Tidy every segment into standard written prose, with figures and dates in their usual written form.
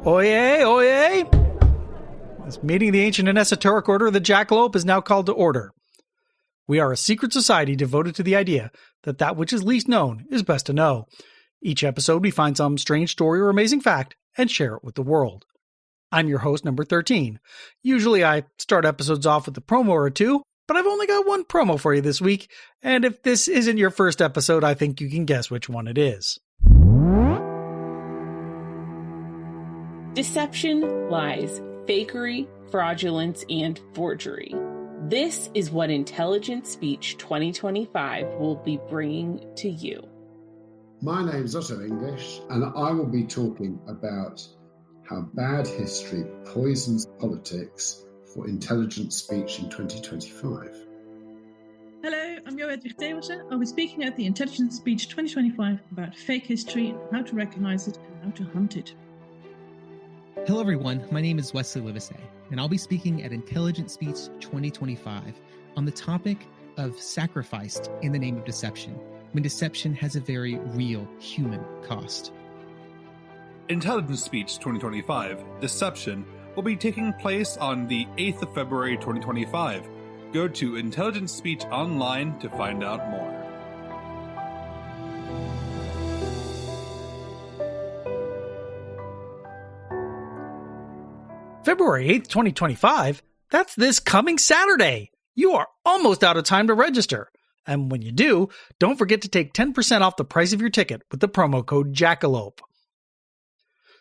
Oyez, oyez! This meeting of the Ancient and Esoteric Order of the Jackalope is now called to order. We are a secret society devoted to the idea that which is least known is best to know. Each episode we find some strange story or amazing fact and share it with the world. I'm your host, number 13. Usually I start episodes off with a promo or two, but I've only got one promo for you this week, and if this isn't your first episode, I think you can guess which one it is. Deception, lies, fakery, fraudulence, and forgery. This is what Intelligent Speech 2025 will be bringing to you. My name's Otto English, and I will be talking about how bad history poisons politics for intelligent speech in 2025. Hello, I'm Joëdwig Theeuwissen. I'll be speaking at the Intelligent Speech 2025 about fake history, how to recognize it, and how to hunt it. Hello everyone, my name is Wesley Livesey, and I'll be speaking at Intelligent Speech 2025 on the topic of sacrificed in the name of deception, when deception has a very real human cost. Intelligent Speech 2025, Deception, will be taking place on the 8th of February 2025. Go to Intelligent Speech Online to find out more. February 8th, 2025? That's this coming Saturday! You are almost out of time to register. And when you do, don't forget to take 10% off the price of your ticket with the promo code Jackalope.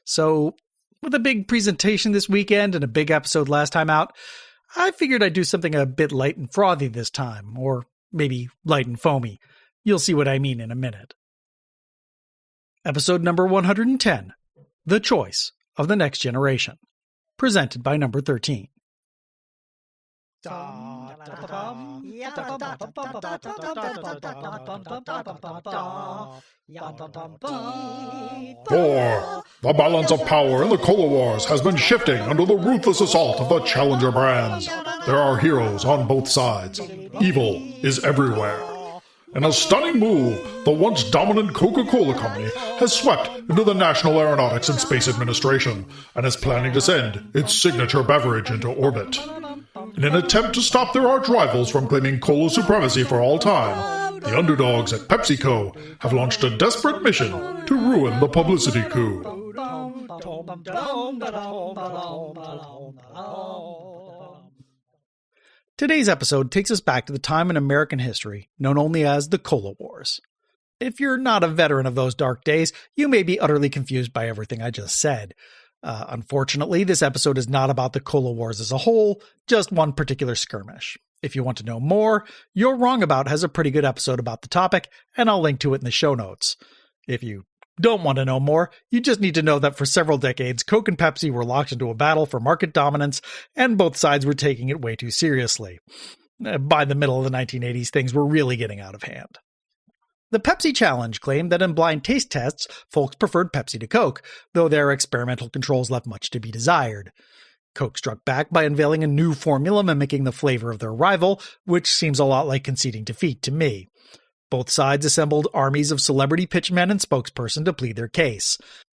So, with a big presentation this weekend and a big episode last time out, I figured I'd do something a bit light and frothy this time, or maybe light and foamy. You'll see what I mean in a minute. Episode number 110, The Choice of the Next Generation. Presented by number 13. For the balance of power in the Cola Wars has been shifting under the ruthless assault of the challenger brands. There are heroes on both sides. Evil is everywhere. In a stunning move, the once dominant Coca-Cola Company has swept into the National Aeronautics and Space Administration and is planning to send its signature beverage into orbit. In an attempt to stop their arch rivals from claiming cola supremacy for all time, the underdogs at PepsiCo have launched a desperate mission to ruin the publicity coup. Today's episode takes us back to the time in American history known only as the Cola Wars. If you're not a veteran of those dark days, you may be utterly confused by everything I just said. Unfortunately, this episode is not about the Cola Wars as a whole, just one particular skirmish. If you want to know more, You're Wrong About has a pretty good episode about the topic, and I'll link to it in the show notes. If you don't want to know more, you just need to know that for several decades, Coke and Pepsi were locked into a battle for market dominance, and both sides were taking it way too seriously. By the middle of the 1980s, things were really getting out of hand. The Pepsi Challenge claimed that in blind taste tests, folks preferred Pepsi to Coke, though their experimental controls left much to be desired. Coke struck back by unveiling a new formula mimicking the flavor of their rival, which seems a lot like conceding defeat to me. Both sides assembled armies of celebrity pitchmen and spokesperson to plead their case.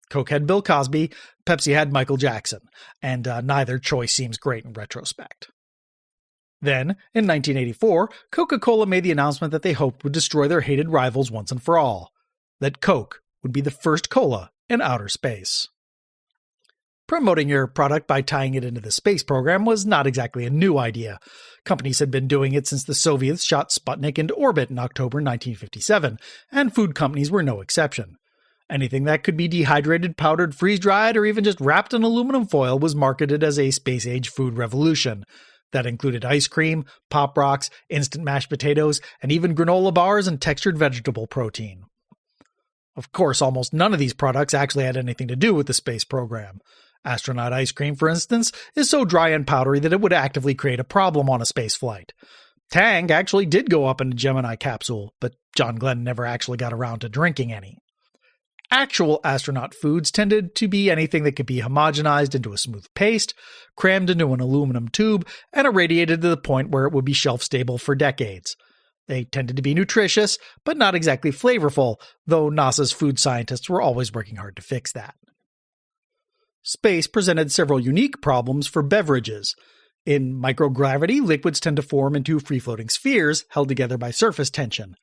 Coke had Bill Cosby, Pepsi had Michael Jackson, and neither choice seems great in retrospect. Then, in 1984, Coca-Cola made the announcement that they hoped would destroy their hated rivals once and for all. That Coke would be the first cola in outer space. Promoting your product by tying it into the space program was not exactly a new idea. Companies had been doing it since the Soviets shot Sputnik into orbit in October 1957, and food companies were no exception. Anything that could be dehydrated, powdered, freeze-dried, or even just wrapped in aluminum foil was marketed as a space-age food revolution. That included ice cream, Pop Rocks, instant mashed potatoes, and even granola bars and textured vegetable protein. Of course, almost none of these products actually had anything to do with the space program. Astronaut ice cream, for instance, is so dry and powdery that it would actively create a problem on a space flight. Tang actually did go up in a Gemini capsule, but John Glenn never actually got around to drinking any. Actual astronaut foods tended to be anything that could be homogenized into a smooth paste, crammed into an aluminum tube, and irradiated to the point where it would be shelf-stable for decades. They tended to be nutritious, but not exactly flavorful, though NASA's food scientists were always working hard to fix that. space presented several unique problems for beverages. In microgravity, liquids tend to form into free-floating spheres held together by surface tension.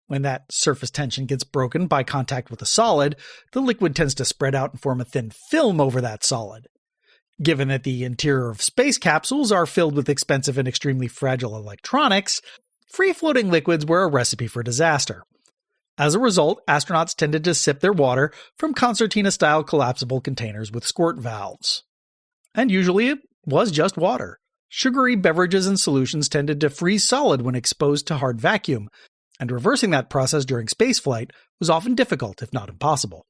When that surface tension gets broken by contact with a solid, the liquid tends to spread out and form a thin film over that solid. Given that the interior of space capsules are filled with expensive and extremely fragile electronics, free-floating liquids were a recipe for disaster. As a result, astronauts tended to sip their water from concertina-style collapsible containers with squirt valves. And usually it was just water. Sugary beverages and solutions tended to freeze solid when exposed to hard vacuum, and reversing that process during spaceflight was often difficult, if not impossible.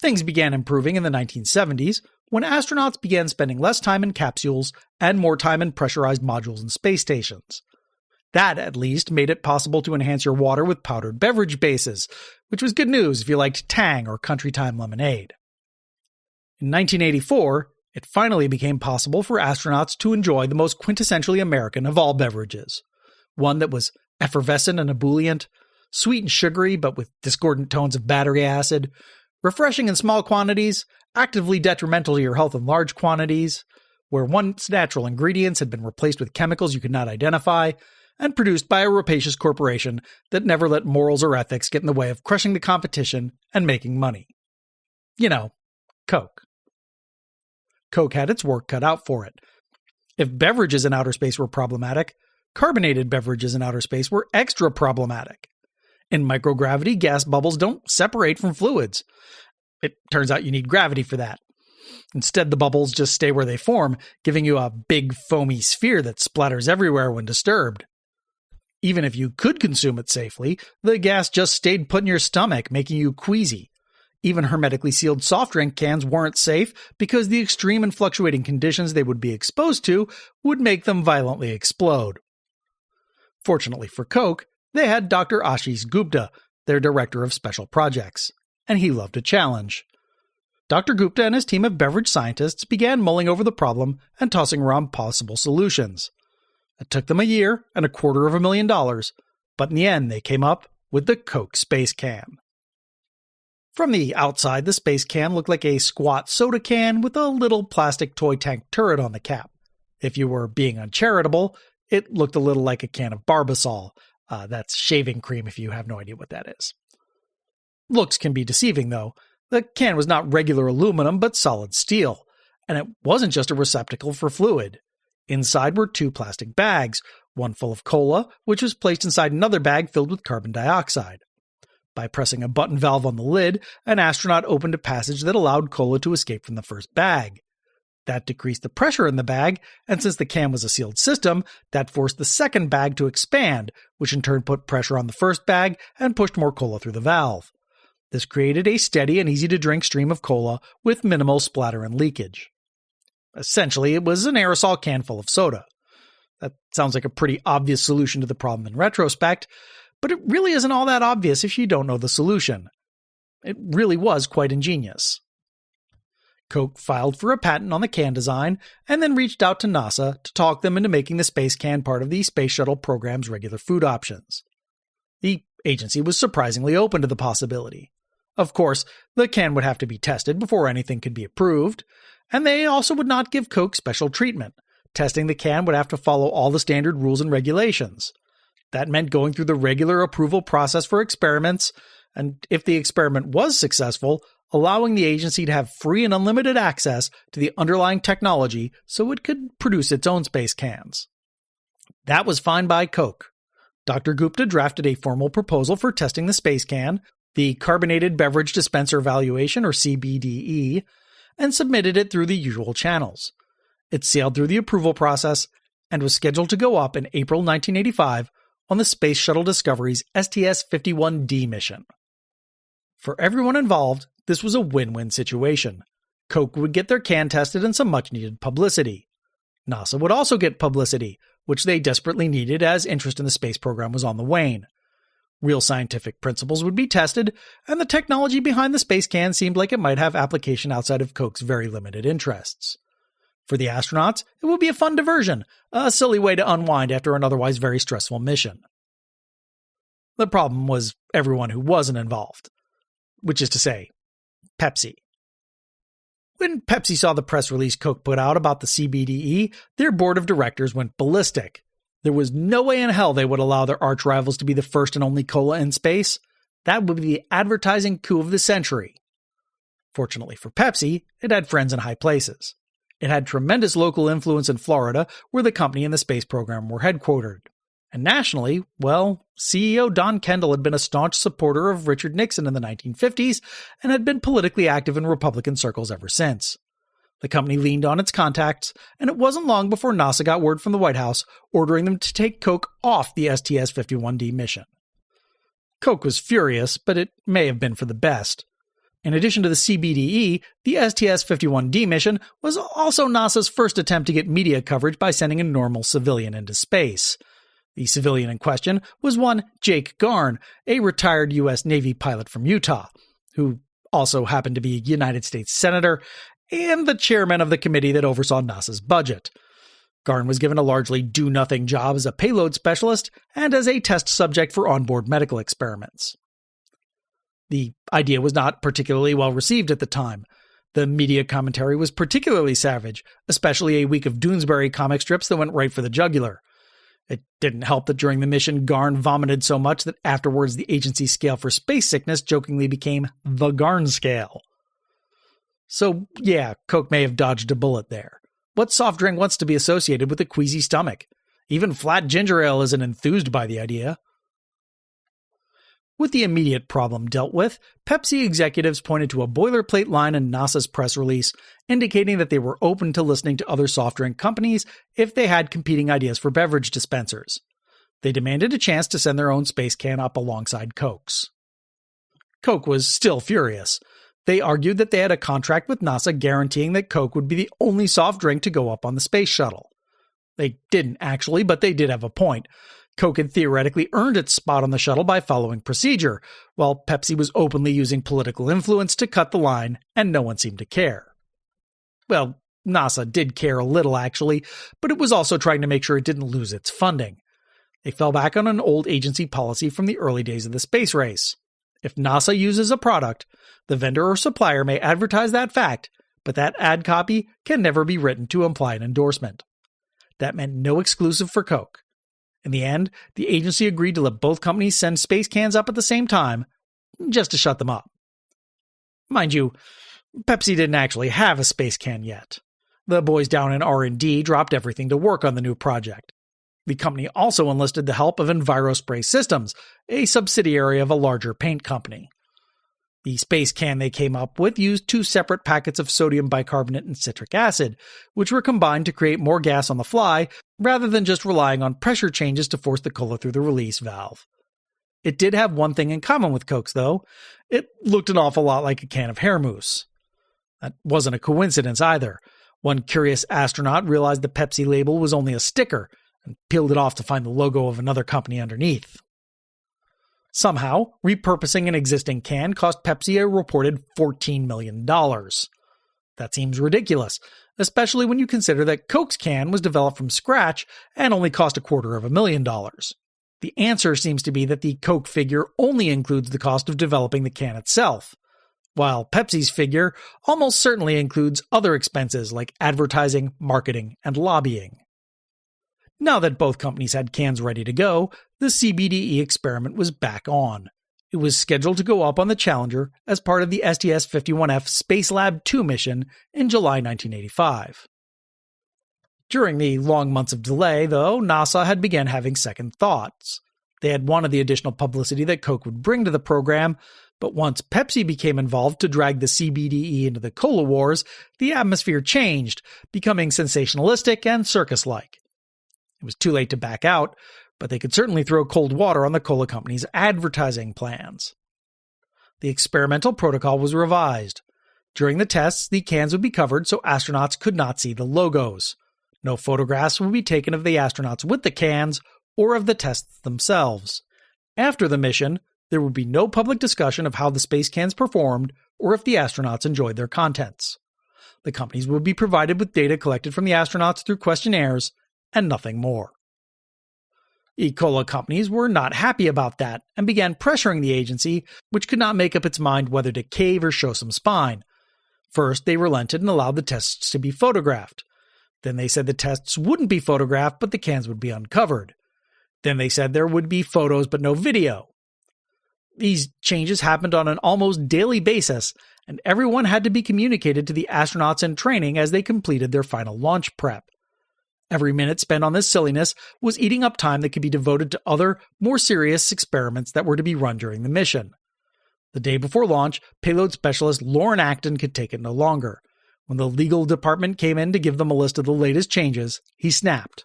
Things began improving in the 1970s when astronauts began spending less time in capsules and more time in pressurized modules and space stations. That, at least, made it possible to enhance your water with powdered beverage bases, which was good news if you liked Tang or Country Time lemonade. In 1984, it finally became possible for astronauts to enjoy the most quintessentially American of all beverages. One that was effervescent and ebullient, sweet and sugary but with discordant tones of battery acid, refreshing in small quantities, actively detrimental to your health in large quantities, where once natural ingredients had been replaced with chemicals you could not identify, and produced by a rapacious corporation that never let morals or ethics get in the way of crushing the competition and making money. You know, Coke. Coke had its work cut out for it. If beverages in outer space were problematic, carbonated beverages in outer space were extra problematic. In microgravity, gas bubbles don't separate from fluids. It turns out you need gravity for that. Instead, the bubbles just stay where they form, giving you a big foamy sphere that splatters everywhere when disturbed. Even if you could consume it safely, the gas just stayed put in your stomach, making you queasy. Even hermetically sealed soft drink cans weren't safe because the extreme and fluctuating conditions they would be exposed to would make them violently explode. Fortunately for Coke, they had Dr. Ashish Gupta, their director of special projects, and he loved a challenge. Dr. Gupta and his team of beverage scientists began mulling over the problem and tossing around possible solutions. It took them a year and $250,000, but in the end they came up with the Coke Space Can. From the outside, the Space Can looked like a squat soda can with a little plastic toy tank turret on the cap. If you were being uncharitable, it looked a little like a can of Barbasol. That's shaving cream if you have no idea what that is. Looks can be deceiving, though. The can was not regular aluminum, but solid steel. And it wasn't just a receptacle for fluid. Inside were 2 plastic bags, one full of cola, which was placed inside another bag filled with carbon dioxide. By pressing a button valve on the lid, an astronaut opened a passage that allowed cola to escape from the first bag. That decreased the pressure in the bag, and since the can was a sealed system, that forced the second bag to expand, which in turn put pressure on the first bag and pushed more cola through the valve. This created a steady and easy-to-drink stream of cola with minimal splatter and leakage. Essentially, it was an aerosol can full of soda. That sounds like a pretty obvious solution to the problem in retrospect, but it really isn't all that obvious if you don't know the solution. It really was quite ingenious. Coke filed for a patent on the can design and then reached out to NASA to talk them into making the Space Can part of the Space Shuttle program's regular food options. The agency was surprisingly open to the possibility. Of course, the can would have to be tested before anything could be approved, and they also would not give Coke special treatment. Testing the can would have to follow all the standard rules and regulations. That meant going through the regular approval process for experiments, and if the experiment was successful, allowing the agency to have free and unlimited access to the underlying technology so it could produce its own space cans. That was fine by Coke. Dr. Gupta drafted a formal proposal for testing the Space Can, the Carbonated Beverage Dispenser Evaluation, or CBDE, and submitted it through the usual channels. It sailed through the approval process and was scheduled to go up in April 1985 on the Space Shuttle Discovery's STS-51D mission. For everyone involved, this was a win-win situation. Coke would get their can tested and some much-needed publicity. NASA would also get publicity, which they desperately needed as interest in the space program was on the wane. Real scientific principles would be tested, and the technology behind the Space Can seemed like it might have application outside of Coke's very limited interests. For the astronauts, it would be a fun diversion, a silly way to unwind after an otherwise very stressful mission. The problem was everyone who wasn't involved, which is to say, Pepsi. When Pepsi saw the press release Coke put out about the CBDE, their board of directors went ballistic. There was no way in hell they would allow their arch rivals to be the first and only cola in space. That would be the advertising coup of the century. Fortunately for Pepsi, it had friends in high places. It had tremendous local influence in Florida, where the company and the space program were headquartered. And nationally, well, CEO Don Kendall had been a staunch supporter of Richard Nixon in the 1950s and had been politically active in Republican circles ever since. The company leaned on its contacts, and it wasn't long before NASA got word from the White House ordering them to take Coke off the STS-51D mission. Coke was furious, but it may have been for the best. In addition to the CBDE, the STS-51D mission was also NASA's first attempt to get media coverage by sending a normal civilian into space. The civilian in question was one Jake Garn, a retired U.S. Navy pilot from Utah, who also happened to be a United States Senator and the chairman of the committee that oversaw NASA's budget. Garn was given a largely do-nothing job as a payload specialist and as a test subject for onboard medical experiments. The idea was not particularly well received at the time. The media commentary was particularly savage, especially a week of Doonesbury comic strips that went right for the jugular. It didn't help that during the mission, Garn vomited so much that afterwards the agency's scale for space sickness jokingly became the Garn scale. So yeah, Coke may have dodged a bullet there. What soft drink wants to be associated with a queasy stomach? Even flat ginger ale isn't enthused by the idea. With the immediate problem dealt with, Pepsi executives pointed to a boilerplate line in NASA's press release indicating that they were open to listening to other soft drink companies if they had competing ideas for beverage dispensers. They demanded a chance to send their own space can up alongside Coke's. Coke was still furious. They argued that they had a contract with NASA guaranteeing that Coke would be the only soft drink to go up on the Space Shuttle. They didn't actually, but they did have a point. Coke had theoretically earned its spot on the shuttle by following procedure, while Pepsi was openly using political influence to cut the line, and no one seemed to care. Well, NASA did care a little actually, but it was also trying to make sure it didn't lose its funding. They fell back on an old agency policy from the early days of the space race. If NASA uses a product, the vendor or supplier may advertise that fact, but that ad copy can never be written to imply an endorsement. That meant no exclusive for Coke. In the end, the agency agreed to let both companies send space cans up at the same time, just to shut them up. Mind you, Pepsi didn't actually have a space can yet. The boys down in R&D dropped everything to work on the new project. The company also enlisted the help of EnviroSpray Systems, a subsidiary of a larger paint company. The space can they came up with used 2 separate packets of sodium bicarbonate and citric acid, which were combined to create more gas on the fly, rather than just relying on pressure changes to force the cola through the release valve. It did have one thing in common with Coke's, though. It looked an awful lot like a can of hair mousse. That wasn't a coincidence either. One curious astronaut realized the Pepsi label was only a sticker, and peeled it off to find the logo of another company underneath. Somehow, repurposing an existing can cost Pepsi a reported $14 million. That seems ridiculous, especially when you consider that Coke's can was developed from scratch and only cost $250,000. The answer seems to be that the Coke figure only includes the cost of developing the can itself, while Pepsi's figure almost certainly includes other expenses like advertising, marketing, and lobbying. Now that both companies had cans ready to go, the CBDE experiment was back on. It was scheduled to go up on the Challenger as part of the STS-51F Space Lab 2 mission in July 1985. During the long months of delay, though, NASA had begun having second thoughts. They had wanted the additional publicity that Coke would bring to the program, but once Pepsi became involved to drag the CBDE into the Cola Wars, the atmosphere changed, becoming sensationalistic and circus-like. It was too late to back out, but they could certainly throw cold water on the cola company's advertising plans. The experimental protocol was revised. During the tests, the cans would be covered so astronauts could not see the logos. No photographs would be taken of the astronauts with the cans or of the tests themselves. After the mission, there would be no public discussion of how the space cans performed or if the astronauts enjoyed their contents. The companies would be provided with data collected from the astronauts through questionnaires and nothing more. E-cola companies were not happy about that and began pressuring the agency, which could not make up its mind whether to cave or show some spine. First, they relented and allowed the tests to be photographed. Then they said the tests wouldn't be photographed, but the cans would be uncovered. Then they said there would be photos but no video. These changes happened on an almost daily basis, and everyone had to be communicated to the astronauts in training as they completed their final launch prep. Every minute spent on this silliness was eating up time that could be devoted to other, more serious experiments that were to be run during the mission. The day before launch, payload specialist Lauren Acton could take it no longer. When the legal department came in to give them a list of the latest changes, he snapped.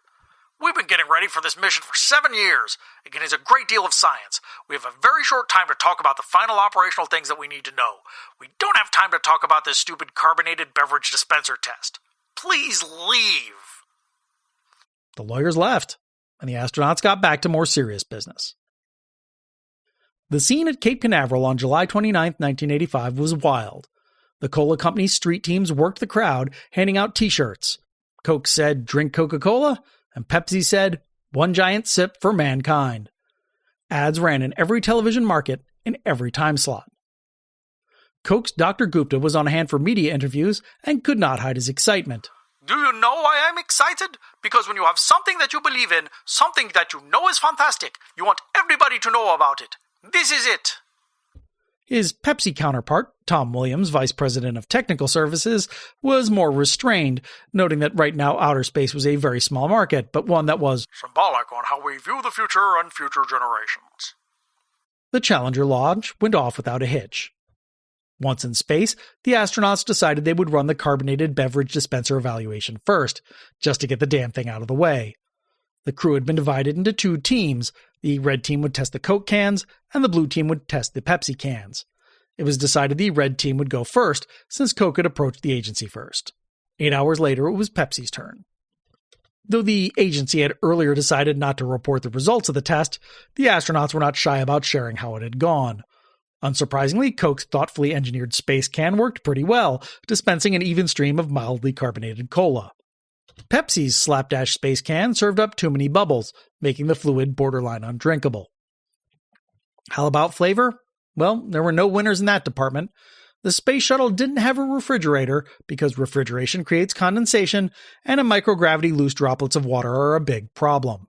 We've been getting ready for this mission for 7 years. It contains a great deal of science. We have a very short time to talk about the final operational things that we need to know. We don't have time to talk about this stupid carbonated beverage dispenser test. Please leave. The lawyers left, and the astronauts got back to more serious business. The scene at Cape Canaveral on July 29, 1985 was wild. The cola company's street teams worked the crowd, handing out t-shirts. Coke said, "Drink Coca-Cola," and Pepsi said, "One giant sip for mankind." Ads ran in every television market, in every time slot. Coke's Dr. Gupta was on hand for media interviews and could not hide his excitement. Do you know why I'm excited? Because when you have something that you believe in, something that you know is fantastic, you want everybody to know about it. This is it. His Pepsi counterpart, Tom Williams, Vice President of Technical Services, was more restrained, noting that right now outer space was a very small market, but one that was symbolic on how we view the future and future generations. The Challenger launch went off without a hitch. Once in space, the astronauts decided they would run the carbonated beverage dispenser evaluation first, just to get the damn thing out of the way. The crew had been divided into two teams. The red team would test the Coke cans, and the blue team would test the Pepsi cans. It was decided the red team would go first, since Coke had approached the agency first. 8 hours later, it was Pepsi's turn. Though the agency had earlier decided not to report the results of the test, the astronauts were not shy about sharing how it had gone. Unsurprisingly, Coke's thoughtfully engineered space can worked pretty well, dispensing an even stream of mildly carbonated cola. Pepsi's slapdash space can served up too many bubbles, making the fluid borderline undrinkable. How about flavor? Well, there were no winners in that department. The Space Shuttle didn't have a refrigerator because refrigeration creates condensation, and in microgravity loose droplets of water are a big problem.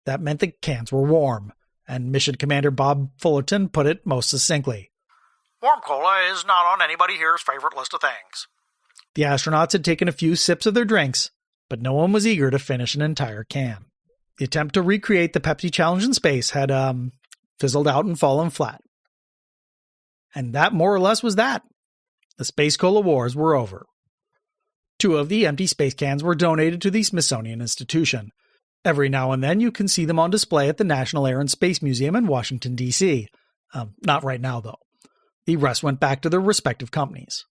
That meant the cans were warm, and Mission Commander Bob Fullerton put it most succinctly. Warm cola is not on anybody here's favorite list of things. The astronauts had taken a few sips of their drinks, but no one was eager to finish an entire can. The attempt to recreate the Pepsi challenge in space had, fizzled out and fallen flat. And that more or less was that. The Space Cola Wars were over. 2 of the empty space cans were donated to the Smithsonian Institution. Every now and then you can see them on display at the National Air and Space Museum in Washington, D.C. Not right now, though. The rest went back to their respective companies.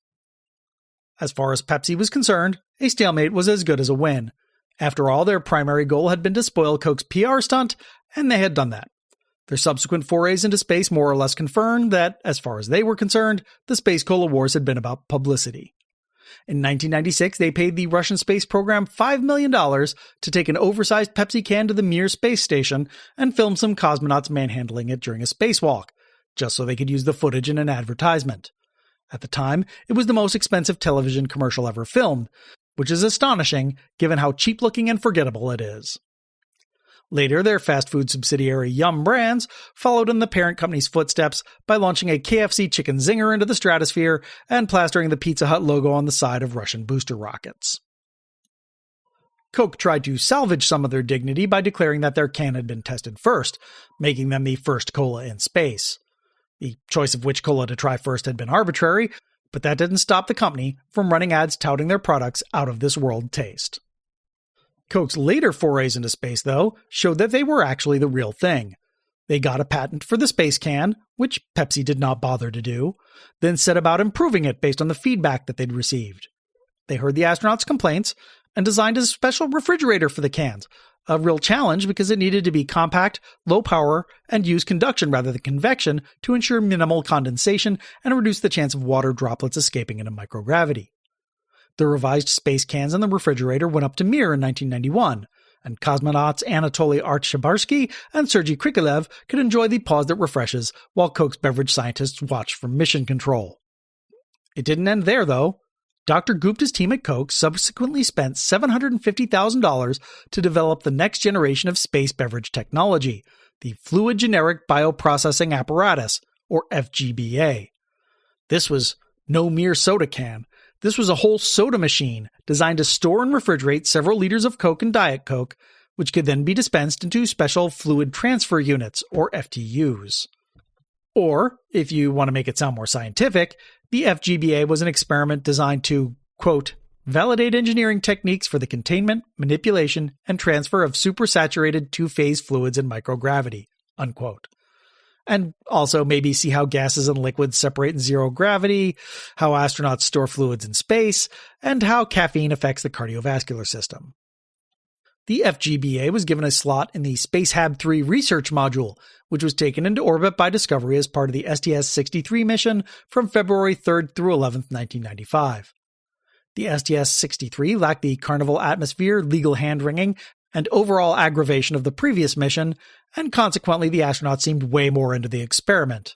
As far as Pepsi was concerned, a stalemate was as good as a win. After all, their primary goal had been to spoil Coke's PR stunt, and they had done that. Their subsequent forays into space more or less confirmed that, as far as they were concerned, the Space Cola Wars had been about publicity. In 1996, they paid the Russian space program $5 million to take an oversized Pepsi can to the Mir space station and film some cosmonauts manhandling it during a spacewalk, just so they could use the footage in an advertisement. At the time, it was the most expensive television commercial ever filmed, which is astonishing given how cheap-looking and forgettable it is. Later, their fast food subsidiary Yum Brands followed in the parent company's footsteps by launching a KFC chicken zinger into the stratosphere and plastering the Pizza Hut logo on the side of Russian booster rockets. Coke tried to salvage some of their dignity by declaring that their can had been tested first, making them the first cola in space. The choice of which cola to try first had been arbitrary, but that didn't stop the company from running ads touting their products out of this world taste. Coke's later forays into space, though, showed that they were actually the real thing. They got a patent for the space can, which Pepsi did not bother to do, then set about improving it based on the feedback that they'd received. They heard the astronauts' complaints and designed a special refrigerator for the cans, a real challenge because it needed to be compact, low power, and use conduction rather than convection to ensure minimal condensation and reduce the chance of water droplets escaping into microgravity. The revised space cans in the refrigerator went up to Mir in 1991, and cosmonauts Anatoly Artsebarsky and Sergei Krikalev could enjoy the pause that refreshes while Coke's beverage scientists watched from mission control. It didn't end there, though. Dr. Gupta's team at Coke subsequently spent $750,000 to develop the next generation of space beverage technology, the Fluid Generic Bioprocessing Apparatus, or FGBA. This was no mere soda can. This was a whole soda machine designed to store and refrigerate several liters of Coke and Diet Coke, which could then be dispensed into special fluid transfer units, or FTUs. Or, if you want to make it sound more scientific, the FGBA was an experiment designed to, quote, validate engineering techniques for the containment, manipulation, and transfer of supersaturated two-phase fluids in microgravity, unquote. And also maybe see how gases and liquids separate in zero gravity, how astronauts store fluids in space, and how caffeine affects the cardiovascular system. The FGBA was given a slot in the Spacehab-3 research module, which was taken into orbit by Discovery as part of the STS-63 mission from February 3rd through 11th, 1995. The STS-63 lacked the carnival atmosphere, legal hand-wringing, and overall aggravation of the previous mission, and consequently the astronauts seemed way more into the experiment.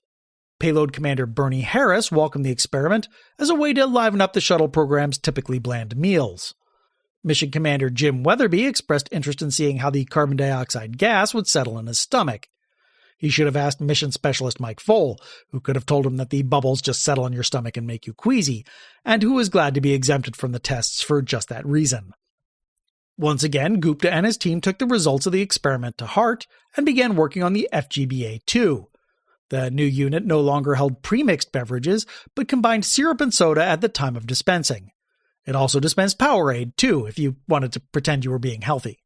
Payload Commander Bernie Harris welcomed the experiment as a way to liven up the shuttle program's typically bland meals. Mission Commander Jim Weatherby expressed interest in seeing how the carbon dioxide gas would settle in his stomach. He should have asked Mission Specialist Mike Foale, who could have told him that the bubbles just settle in your stomach and make you queasy, and who was glad to be exempted from the tests for just that reason. Once again, Gupta and his team took the results of the experiment to heart and began working on the FGBA-2. The new unit no longer held pre-mixed beverages, but combined syrup and soda at the time of dispensing. It also dispensed Powerade, too, if you wanted to pretend you were being healthy.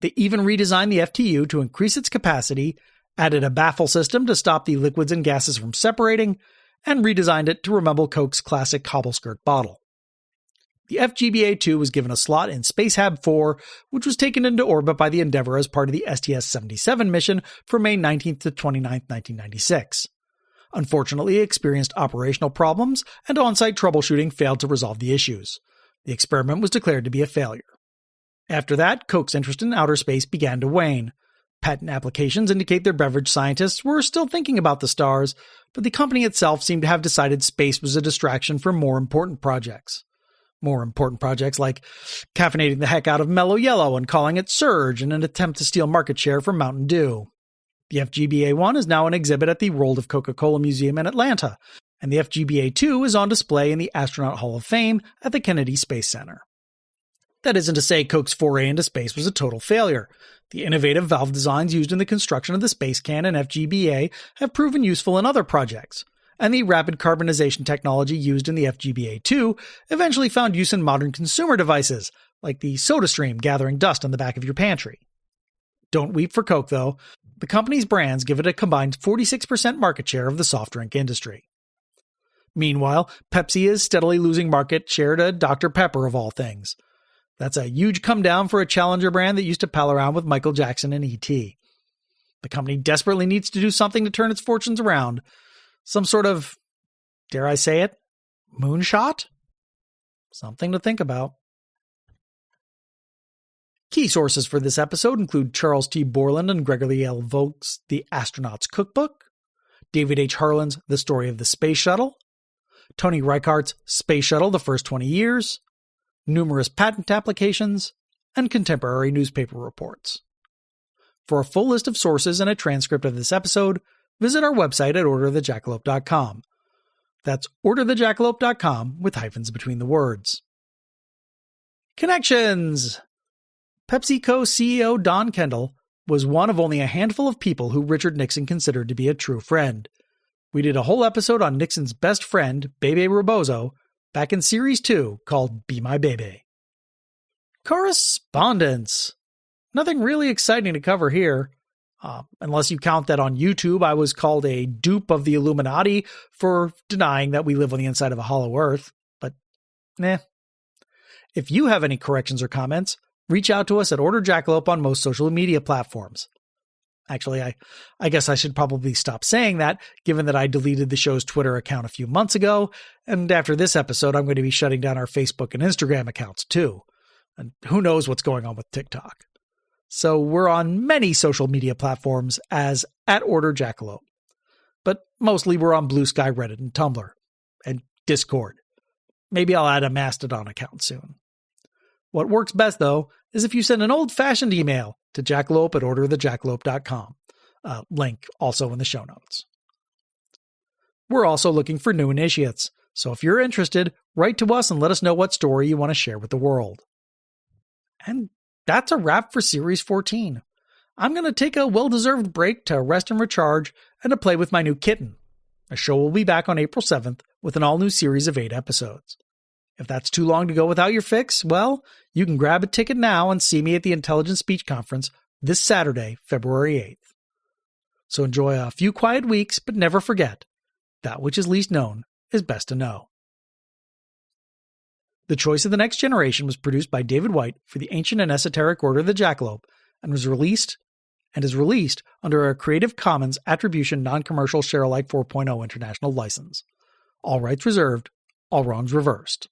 They even redesigned the FTU to increase its capacity, added a baffle system to stop the liquids and gases from separating, and redesigned it to resemble Coke's classic cobbleskirt bottle. The FGBA-2 was given a slot in Spacehab-4, which was taken into orbit by the Endeavour as part of the STS-77 mission from May 19th to 29th, 1996. Unfortunately, it experienced operational problems, and on-site troubleshooting failed to resolve the issues. The experiment was declared to be a failure. After that, Coke's interest in outer space began to wane. Patent applications indicate their beverage scientists were still thinking about the stars, but the company itself seemed to have decided space was a distraction from more important projects. More important projects like caffeinating the heck out of Mellow Yellow and calling it Surge in an attempt to steal market share from Mountain Dew. The FGBA-1 is now an exhibit at the World of Coca-Cola Museum in Atlanta, and the FGBA-2 is on display in the Astronaut Hall of Fame at the Kennedy Space Center. That isn't to say Coke's foray into space was a total failure. The innovative valve designs used in the construction of the space can and FGBA have proven useful in other projects, and the rapid carbonization technology used in the FGBA-2 eventually found use in modern consumer devices, like the SodaStream gathering dust on the back of your pantry. Don't weep for Coke, though. The company's brands give it a combined 46% market share of the soft drink industry. Meanwhile, Pepsi is steadily losing market share to Dr. Pepper of all things. That's a huge come down for a challenger brand that used to pal around with Michael Jackson and E.T. The company desperately needs to do something to turn its fortunes around. Some sort of, dare I say it, moonshot? Something to think about. Key sources for this episode include Charles T. Bourland and Gregory L. Vogt's The Astronaut's Cookbook, David H. Harland's The Story of the Space Shuttle, Tony Reichart's Space Shuttle: The First 20 Years, numerous patent applications, and contemporary newspaper reports. For a full list of sources and a transcript of this episode, visit our website at orderthejackalope.com. That's orderthejackalope.com with hyphens between the words. Connections! PepsiCo CEO Don Kendall was one of only a handful of people who Richard Nixon considered to be a true friend. We did a whole episode on Nixon's best friend, Bebe Rebozo, back in Series 2 called Be My Bebe. Correspondence. Nothing really exciting to cover here. Unless you count that on YouTube I was called a dupe of the Illuminati for denying that we live on the inside of a hollow earth. But, If you have any corrections or comments, reach out to us at Order Jackalope on most social media platforms. Actually, I guess I should probably stop saying that, given that I deleted the show's Twitter account a few months ago, and after this episode I'm going to be shutting down our Facebook and Instagram accounts too. And who knows what's going on with TikTok. So we're on many social media platforms as at Order Jackalope. But mostly we're on Blue Sky, Reddit, and Tumblr. And Discord. Maybe I'll add a Mastodon account soon. What works best, though, is if you send an old-fashioned email to jackalope@orderthejackalope.com. Link also in the show notes. We're also looking for new initiates, so if you're interested, write to us and let us know what story you want to share with the world. And that's a wrap for Series 14. I'm going to take a well-deserved break to rest and recharge and to play with my new kitten. The show will be back on April 7th with an all-new series of 8 episodes. If that's too long to go without your fix, well, you can grab a ticket now and see me at the Intelligent Speech Conference this Saturday, February 8th. So enjoy a few quiet weeks, but never forget, that which is least known is best to know. The Choice of the Next Generation was produced by David White for the Ancient and Esoteric Order of the Jackalope and is released under a Creative Commons Attribution Non-Commercial Share-alike 4.0 International License. All rights reserved, all wrongs reversed.